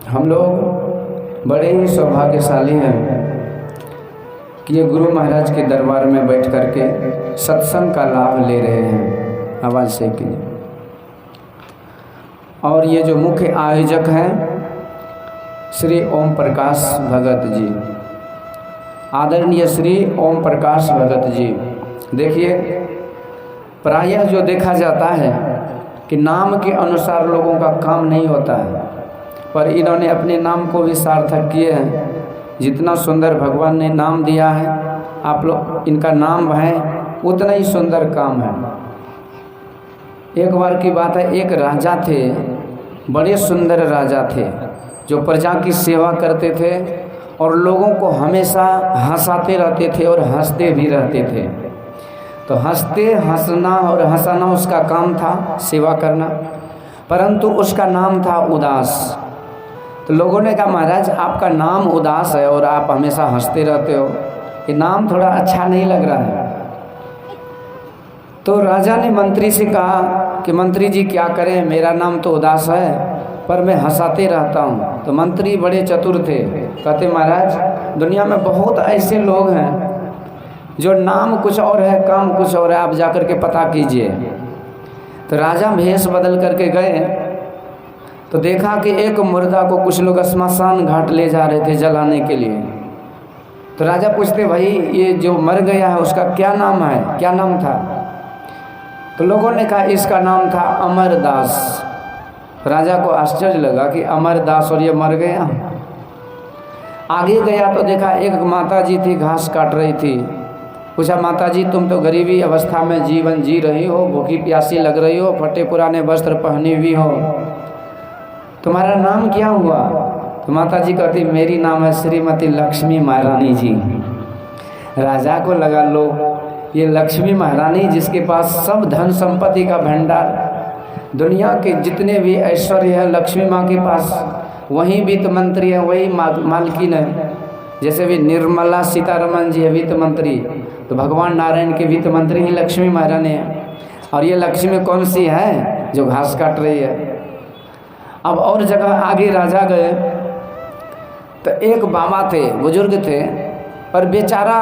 हम लोग बड़े ही सौभाग्यशाली हैं कि ये गुरु महाराज के दरबार में बैठ कर के सत्संग का लाभ ले रहे हैं। आवाज़ से कीजिए। और ये जो मुख्य आयोजक हैं श्री ओम प्रकाश भगत जी, आदरणीय श्री ओम प्रकाश भगत जी। देखिए, प्रायः जो देखा जाता है कि नाम के अनुसार लोगों का काम नहीं होता है, पर इन्होंने अपने नाम को भी सार्थक किए हैं। जितना सुंदर भगवान ने नाम दिया है, आप लोग इनका नाम है उतना ही सुंदर काम है। एक बार की बात है, एक राजा थे, बड़े सुंदर राजा थे, जो प्रजा की सेवा करते थे और लोगों को हमेशा हंसाते रहते थे और हंसते भी रहते थे। तो हंसना और हंसाना उसका काम था, सेवा करना, परंतु उसका नाम था उदास। तो लोगों ने कहा, महाराज आपका नाम उदास है और आप हमेशा हंसते रहते हो, ये नाम थोड़ा अच्छा नहीं लग रहा है। तो राजा ने मंत्री से कहा कि मंत्री जी क्या करें, मेरा नाम तो उदास है पर मैं हंसाते रहता हूँ। तो मंत्री बड़े चतुर थे, कहते महाराज दुनिया में बहुत ऐसे लोग हैं जो नाम कुछ और है काम कुछ और है, आप जाकर के पता कीजिए। तो राजा भेष बदल करके गए तो देखा कि एक मुर्दा को कुछ लोग श्मशान घाट ले जा रहे थे जलाने के लिए। तो राजा पूछते, भाई ये जो मर गया है उसका क्या नाम है, क्या नाम था? तो लोगों ने कहा इसका नाम था अमरदास। राजा को आश्चर्य लगा कि अमरदास और ये मर गया। आगे गया तो देखा एक माता जी थी, घास काट रही थी। पूछा, माता जी तुम तो गरीबी अवस्था में जीवन जी रही हो, भूखी प्यासी लग रही हो, फटे पुराने वस्त्र पहनी हुई हो, तुम्हारा नाम क्या हुआ? तो माता जी कहती, मेरी नाम है श्रीमती लक्ष्मी महारानी जी। राजा को लगा, लो ये लक्ष्मी महारानी जिसके पास सब धन संपत्ति का भंडार, दुनिया के जितने भी ऐश्वर्य है लक्ष्मी माँ के पास, वही वित्त मंत्री है, वही मालकिन है। जैसे भी निर्मला सीतारमण जी है वित्त मंत्री, तो भगवान नारायण के वित्त मंत्री ही लक्ष्मी महारानी है। और ये लक्ष्मी कौन सी है जो घास काट रही है? अब और जगह आगे राजा गए तो एक बाबा थे, बुजुर्ग थे, पर बेचारा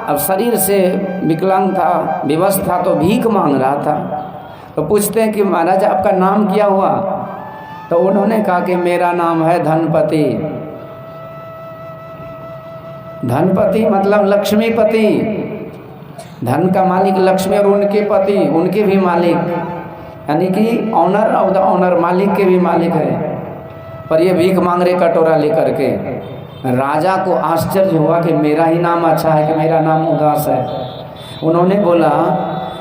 अब शरीर से विकलांग था, विवश था, तो भीख मांग रहा था। तो पूछते हैं कि महाराज आपका नाम क्या हुआ? तो उन्होंने कहा कि मेरा नाम है धनपति। धनपति मतलब लक्ष्मीपति, धन का मालिक लक्ष्मी और उनके पति, उनके भी मालिक, यानी कि ऑनर ऑफ द ऑनर, मालिक के भी मालिक है। पर ये भीख मांग रहे कटोरा लेकर के। राजा को आश्चर्य हुआ कि मेरा ही नाम अच्छा है कि मेरा नाम उदास है। उन्होंने बोला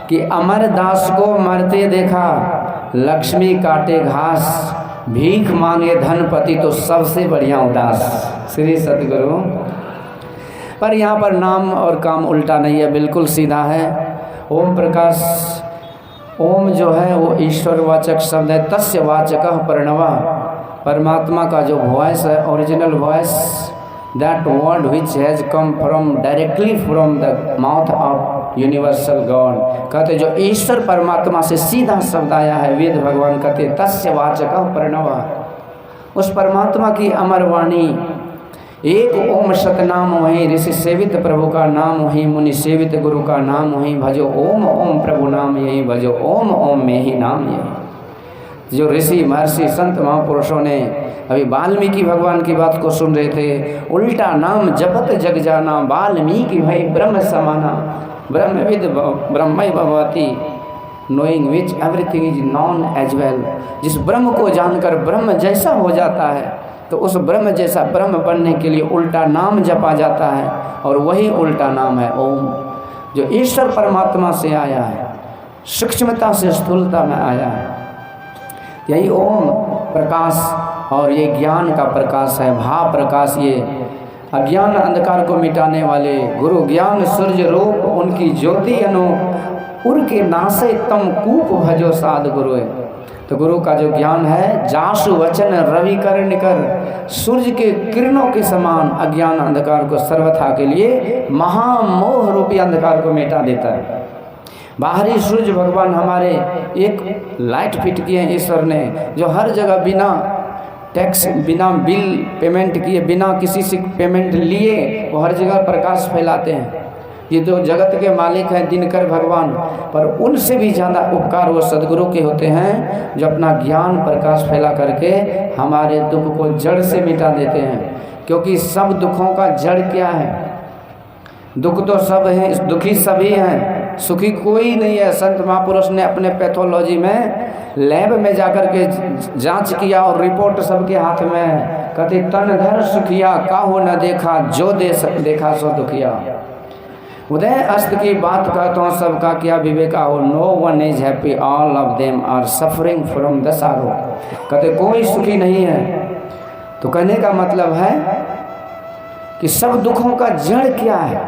कि अमरदास को मरते देखा, लक्ष्मी काटे घास, भीख मांगे धनपति, तो सबसे बढ़िया उदास। श्री सतगुरु। पर यहाँ पर नाम और काम उल्टा नहीं है, बिल्कुल सीधा है। ओम प्रकाश, ओम जो है वो ईश्वर वाचक शब्द है। तस्य वाचकः प्रणवः, परमात्मा का जो वॉइस है, original voice, that word which has come from directly from the mouth of universal God. कहते जो ईश्वर परमात्मा से सीधा शब्द आया है, वेद भगवान कहते तस्य वाचकः प्रणवः, उस परमात्मा की अमर वाणी। एक ओम सतनाम वही, ऋषि सेवित प्रभु का नाम वही, मुनि सेवित गुरु का नाम वही, भजो ओम ओम प्रभु नाम यही, भजो ओम ओम में ही नाम यही। जो ऋषि महर्षि संत महापुरुषों ने, अभी वाल्मीकि भगवान की बात को सुन रहे थे, उल्टा नाम जपत जग जाना, वाल्मीकि भाई ब्रह्म समाना, ब्रह्मविद ब्रह्म भवति, knowing which everything is known as well. जिस ब्रह्म को जानकर ब्रह्म जैसा हो जाता है, तो उस ब्रह्म जैसा ब्रह्म बनने के लिए उल्टा नाम जपा जाता है, और वही उल्टा नाम है ओम, जो ईश्वर परमात्मा से आया है, सूक्ष्मता से स्थूलता में आया है। यही ओम प्रकाश, और ये ज्ञान का प्रकाश है, भाव प्रकाश। ये अज्ञान अंधकार को मिटाने वाले गुरु ज्ञान सूर्य रूप, उनकी ज्योति अनूप, उर के नासे तम कूप भजो साध गुरु। तो गुरु का जो ज्ञान है, जासु वचन रवि कर्ण कर, सूर्य के किरणों के समान अज्ञान अंधकार को सर्वथा के लिए, महामोह रूपी अंधकार को मिटा देता है। बाहरी सूर्य भगवान हमारे एक लाइट फिट किए हैं ईश्वर ने, जो हर जगह बिना टैक्स बिना बिल पेमेंट किए, बिना किसी से पेमेंट लिए वो हर जगह प्रकाश फैलाते हैं। ये तो जगत के मालिक हैं दिनकर भगवान, पर उनसे भी ज़्यादा उपकार वो सदगुरु के होते हैं जो अपना ज्ञान प्रकाश फैला करके हमारे दुख को जड़ से मिटा देते हैं। क्योंकि सब दुखों का जड़ क्या है? दुख तो सब हैं, दुखी सभी हैं, सुखी कोई नहीं है। संत महापुरुष ने अपने पैथोलॉजी में लैब में जाकर के जांच किया और रिपोर्ट सबके हाथ में है। कहते तन धर सुखिया काहू न देखा, जो देखा सो दुखिया। उदय अस्त की बात कहता हूँ, सबका क्या विवेका हो। No one is happy, all of them are suffering from the sorrow. कहते कोई सुखी नहीं है। तो कहने का मतलब है कि सब दुखों का जड़ क्या है।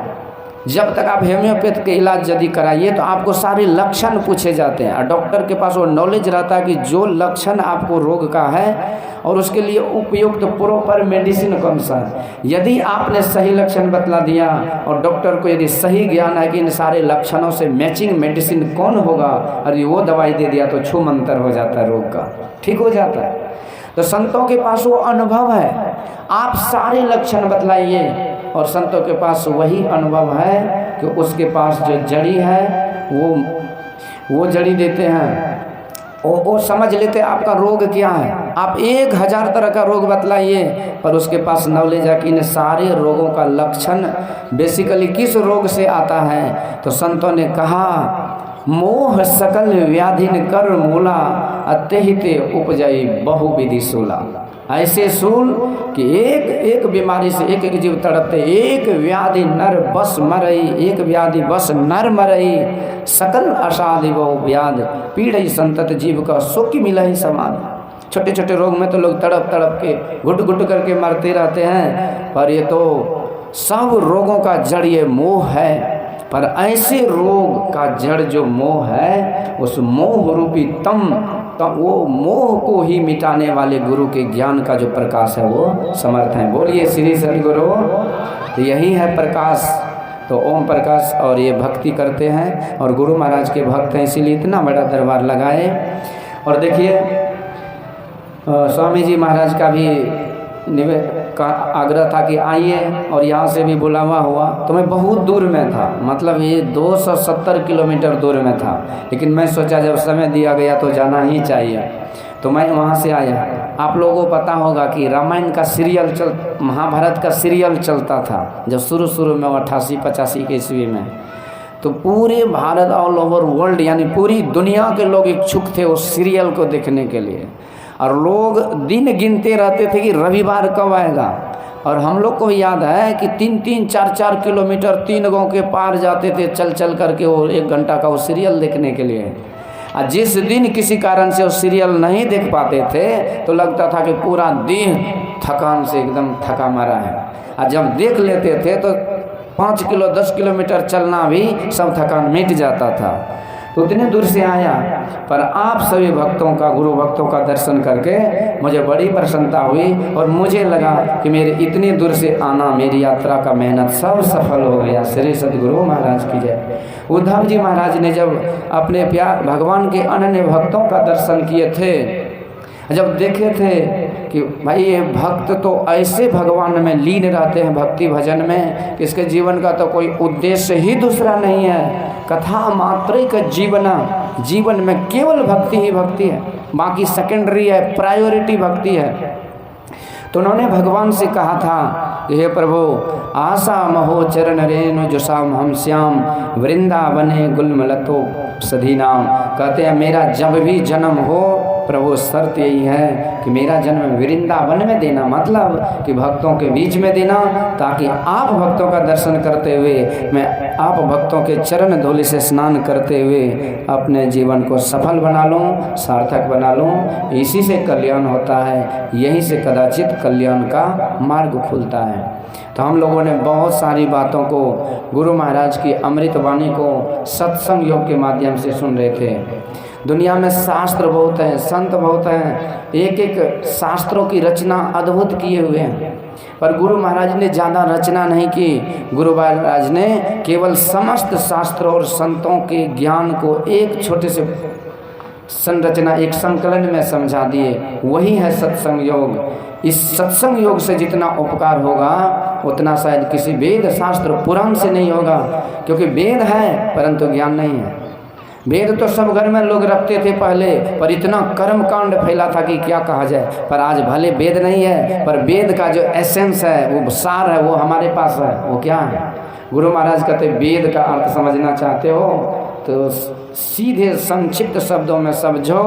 जब तक आप होम्योपैथ के इलाज यदि कराइए तो आपको सारे लक्षण पूछे जाते हैं और डॉक्टर के पास वो नॉलेज रहता है कि जो लक्षण आपको रोग का है और उसके लिए उपयुक्त प्रॉपर मेडिसिन कौन सा है। यदि आपने सही लक्षण बतला दिया और डॉक्टर को यदि सही ज्ञान है कि इन सारे लक्षणों से मैचिंग मेडिसिन कौन होगा, अरे वो दवाई दे दिया तो छू मंतर हो जाता है, रोग का ठीक हो जाता है। तो संतों के पास वो अनुभव है, आप सारे लक्षण बतलाइए और संतों के पास वही अनुभव है कि उसके पास जो जड़ी है वो जड़ी देते हैं, वो समझ लेते हैं आपका रोग क्या है। आप 1000 तरह का रोग बतलाइए पर उसके पास नॉलेज है कि इन सारे रोगों का लक्षण बेसिकली किस रोग से आता है। तो संतों ने कहा मोह सकल व्याधिन कर मूला, अत्यहिते उपजाई बहुविधि सूला। ऐसे सूल कि एक बीमारी से एक जीव तड़पते, एक व्याधि नर बस मरई, एक व्याधि बस नर मरई, सकल असाधि बहु व्याध पीड़ई संतत जीव का सुख मिला ही समाधि। छोटे छोटे रोग में तो लोग तड़प तड़प के घुट घुट करके मरते रहते हैं, पर ये तो सब रोगों का जड़ ये मोह है। पर ऐसे रोग का जड़ जो मोह है, उस मोह रूपी तो वो मोह को ही मिटाने वाले गुरु के ज्ञान का जो प्रकाश है वो समर्थ है। बोलिए श्री सद्गुरु। तो यही है प्रकाश। तो ओम प्रकाश और ये भक्ति करते हैं और गुरु महाराज के भक्त हैं, इसीलिए इतना बड़ा दरबार लगाए। और देखिए स्वामी जी महाराज का भी का आग्रह था कि आइए, और यहाँ से भी बुलावा हुआ। तो मैं बहुत दूर में था, मतलब ये 270 किलोमीटर दूर में था, लेकिन मैं सोचा जब समय दिया गया तो जाना ही चाहिए, तो मैं वहाँ से आया। आप लोगों को पता होगा कि रामायण का सीरियल महाभारत का सीरियल चलता था जब शुरू में 88-85 के ईस्वी में। तो पूरे भारत ऑल ओवर वर्ल्ड यानी पूरी दुनिया के लोग इच्छुक थे उस सीरियल को देखने के लिए, और लोग दिन गिनते रहते थे कि रविवार कब आएगा। और हम लोग को याद है कि 3-3, 4-4 किलोमीटर 3 गांव के पार जाते थे चल करके वो 1 घंटा का वो सीरियल देखने के लिए। और जिस दिन किसी कारण से वो सीरियल नहीं देख पाते थे तो लगता था कि पूरा दिन थकान से एकदम थका मारा है, और जब देख लेते थे तो 5 किलो 10 किलोमीटर चलना भी सब थकान मिट जाता था। तो उतने दूर से आया, पर आप सभी भक्तों का, गुरु भक्तों का दर्शन करके मुझे बड़ी प्रसन्नता हुई और मुझे लगा कि मेरे इतनी दूर से आना, मेरी यात्रा का मेहनत सब सफल हो गया। श्री सद्गुरु महाराज की जय। उद्धव जी महाराज ने जब अपने प्यार भगवान के अनन्य भक्तों का दर्शन किए थे, जब देखे थे कि भाई ये भक्त तो ऐसे भगवान में लीन रहते हैं भक्ति भजन में कि इसके जीवन का तो कोई उद्देश्य ही दूसरा नहीं है, कथा मात्रिक जीवन में केवल भक्ति ही भक्ति है, बाकी सेकेंडरी है, प्रायोरिटी भक्ति है। तो उन्होंने भगवान से कहा था कि हे प्रभु आशा महो चरण रेणु जुसाम हम श्याम वृंदावने गुलमलतो सधीनाम। कहते हैं मेरा जब भी जन्म हो प्रभु शर्त यही है कि मेरा जन्म वृंदावन में देना, मतलब कि भक्तों के बीच में देना, ताकि आप भक्तों का दर्शन करते हुए मैं आप भक्तों के चरण धूलि से स्नान करते हुए अपने जीवन को सफल बना लूँ, सार्थक बना लूँ। इसी से कल्याण होता है, यहीं से कदाचित कल्याण का मार्ग खुलता है। तो हम लोगों ने बहुत सारी बातों को गुरु महाराज की अमृत वाणी को सत्संग योग के माध्यम से सुन रहे थे। दुनिया में शास्त्र बहुत हैं, संत बहुत हैं, एक एक शास्त्रों की रचना अद्भुत किए हुए हैं, पर गुरु महाराज ने ज़्यादा रचना नहीं की। गुरु महाराज ने केवल समस्त शास्त्रों और संतों के ज्ञान को एक छोटे से संरचना एक संकलन में समझा दिए, वही है सत्संग योग। इस सत्संग योग से जितना उपकार होगा उतना शायद किसी वेद शास्त्र पुराण से नहीं होगा, क्योंकि वेद है परंतु ज्ञान नहीं है। वेद तो सब घर में लोग रखते थे पहले, पर इतना कर्म कांड फैला था कि क्या कहा जाए। पर आज भले वेद नहीं है, पर वेद का जो एसेंस है, वो सार है, वो हमारे पास है। वो क्या है? गुरु महाराज कहते वेद का अर्थ समझना चाहते हो तो सीधे संक्षिप्त शब्दों में समझो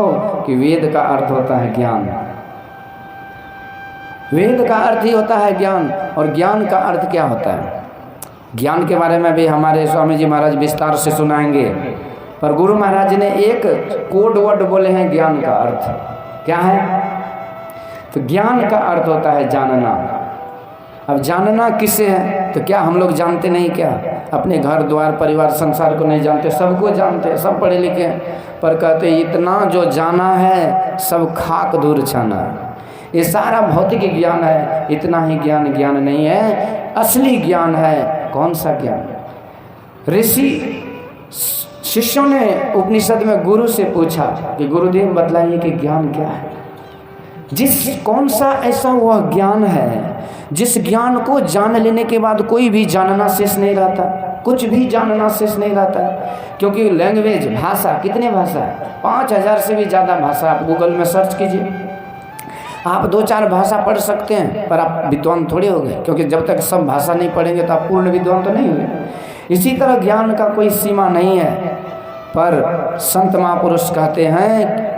कि वेद का अर्थ होता है ज्ञान। वेद का अर्थ ही होता है ज्ञान। और ज्ञान का अर्थ क्या होता है? ज्ञान के बारे में भी हमारे स्वामी जी महाराज विस्तार से सुनाएंगे, पर गुरु महाराज ने एक कोड वर्ड बोले हैं ज्ञान का अर्थ। क्या है? तो ज्ञान का अर्थ होता है जानना। अब जानना किसे है? तो क्या हम लोग जानते नहीं क्या? अपने घर द्वार परिवार संसार को नहीं जानते? सबको जानते, सब पढ़े लिखे हैं, पर कहते इतना जो जाना है सब खाक दूर छाना है। ये सारा भौतिक ज्ञान है, इतना ही ज्ञान ज्ञान नहीं है। असली ज्ञान है कौन सा ज्ञान? ऋषि शिष्यों ने उपनिषद में गुरु से पूछा कि गुरुदेव बतलाइए कि ज्ञान क्या है। कौन सा ऐसा वह ज्ञान है जिस ज्ञान को जान लेने के बाद कोई भी जानना शेष नहीं रहता, कुछ भी जानना शेष नहीं रहता। क्योंकि लैंग्वेज, भाषा, कितने भाषा है? 5000 से भी ज़्यादा भाषा। आप गूगल में सर्च कीजिए, आप 2-4 भाषा पढ़ सकते हैं, पर आप विद्वान थोड़े हो गए, क्योंकि जब तक सब भाषा नहीं पढ़ेंगे तो आप पूर्ण विद्वान तो नहीं हुए। इसी तरह ज्ञान का कोई सीमा नहीं है। पर संत महापुरुष कहते हैं,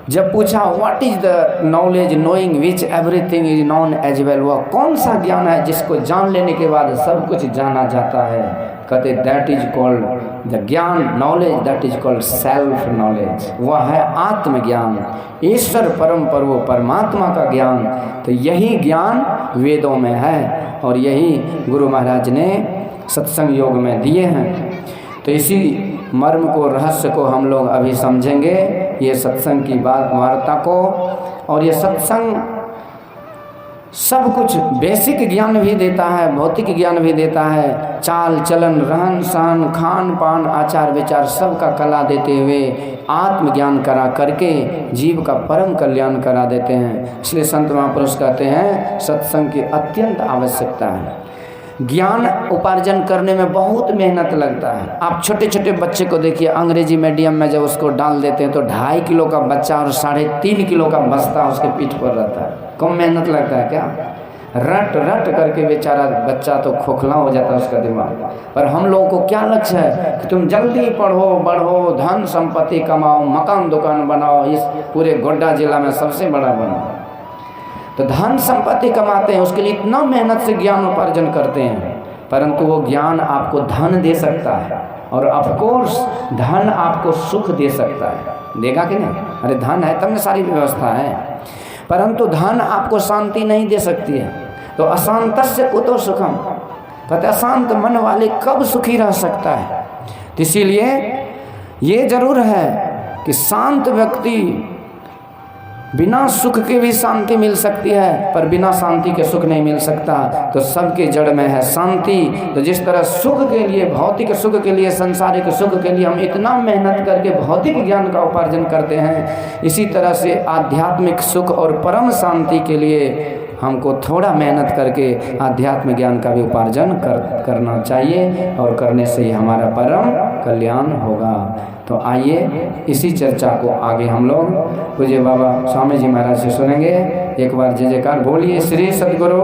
जब पूछा what is the knowledge knowing which everything is known as well, वह कौन सा ज्ञान है जिसको जान लेने के बाद सब कुछ जाना जाता है? कहते दैट इज कॉल्ड द ज्ञान knowledge, that is called self knowledge. वह है आत्मज्ञान, ईश्वर परम प्रभु परमात्मा का ज्ञान। तो यही ज्ञान वेदों में है और यही गुरु महाराज ने सत्संग योग में दिए हैं। तो इसी मर्म को, रहस्य को हम लोग अभी समझेंगे, ये सत्संग की बात वार्ता को। और ये सत्संग सब कुछ बेसिक ज्ञान भी देता है, भौतिक ज्ञान भी देता है, चाल चलन रहन सहन खान पान आचार विचार सब का कला देते हुए आत्मज्ञान करा करके जीव का परम कल्याण करा देते हैं। इसलिए संत महापुरुष कहते हैं सत्संग की अत्यंत आवश्यकता है। ज्ञान उपार्जन करने में बहुत मेहनत लगता है। आप छोटे छोटे बच्चे को देखिए, अंग्रेजी मीडियम में जब उसको डाल देते हैं तो 2.5 किलो का बच्चा और 3.5 किलो का बस्ता उसके पीठ पर रहता है। कम मेहनत लगता है क्या? रट रट करके बेचारा बच्चा तो खोखला हो जाता है उसका दिमाग। पर हम लोगों को क्या लक्ष्य है कि तुम जल्दी पढ़ो बढ़ो, धन संपत्ति कमाओ, मकान दुकान बनाओ, इस पूरे गोड्डा जिला में सबसे बड़ा बनाओ। तो धन संपत्ति कमाते हैं, उसके लिए इतना मेहनत से ज्ञान उपार्जन करते हैं, परंतु वो ज्ञान आपको धन दे सकता है और ऑफकोर्स धन आपको सुख दे सकता है। देगा कि नहीं? अरे धन है तब में सारी व्यवस्था है, परंतु धन आपको शांति नहीं दे सकती है। तो अशांतस्य कुतो सुखम, कहते अशांत मन वाले कब सुखी रह सकता है। तो इसीलिए ये जरूर है कि शांत व्यक्ति, बिना सुख के भी शांति मिल सकती है पर बिना शांति के सुख नहीं मिल सकता। तो सबके जड़ में है शांति। तो जिस तरह सुख के लिए, भौतिक सुख के लिए, संसारिक सुख के लिए हम इतना मेहनत करके भौतिक ज्ञान का उपार्जन करते हैं, इसी तरह से आध्यात्मिक सुख और परम शांति के लिए हमको थोड़ा मेहनत करके आध्यात्मिक ज्ञान का भी उपार्जन करना चाहिए, और करने से ही हमारा परम कल्याण होगा। तो आइए इसी चर्चा को आगे हम लोग पूज्य बाबा स्वामी जी महाराज से सुनेंगे। एक बार जय जयकार बोलिए श्री सद्गुरु